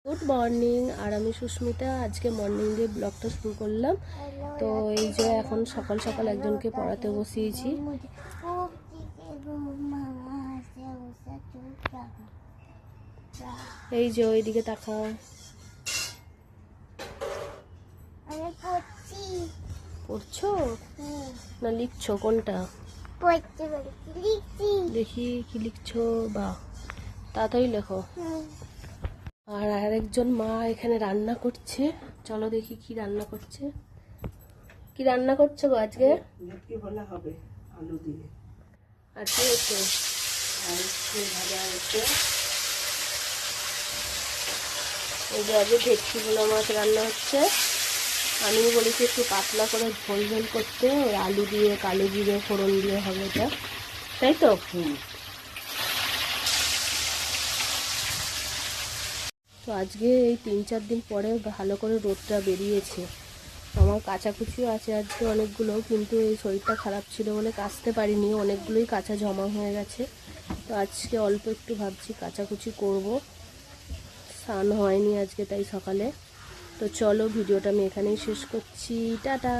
Good morning. আর আমি সুস্মিতা। আজকে morning দিয়ে ব্লগটা শুরু করলাম। তো এই যে এখন সকাল সকাল একজনকে পড়াতে বসিয়েছি। এই যে ওইদিকে তাকাও। পড়ছো না লিখছো? কোনটা দেখি কি লিখছো? বা তাড়াতাড়ি লেখো। আর আরেকজন মা এখানে রান্না করছে। চলো দেখি কি রান্না করছে। কি রান্না করছো গো আজকে? ভেটকি ভোলা হবে আলু দিয়ে। আর কি হচ্ছে? আর ভাজা হচ্ছে। এই যে আজকে ভেটকি ভোলা মাছ রান্না হচ্ছে। আমি বলেছি একটু পাতলা করে ঝোল ঝোল করতে, ওই আলু দিয়ে কালো জিরে ফোড়ন দিয়ে হবে এটা, তাই তো? তো আজকে এই 3-4 দিন পরে ভালো করে রোদটা বেরিয়েছে। আমার কাচাকুচিও আছে আজকে অনেকগুলো, কিন্তু এই শরীরটা খারাপ ছিল বলে কাচতে পারিনি, অনেকগুলোই কাঁচা জমা হয়ে গেছে। তো আজকে অল্প একটু ভাবছি কাচাকুচি করব। স্নান হয়নি আজকে তাই সকালে। তো চলো ভিডিওটা আমি এখানেই শেষ করছি। টাটা।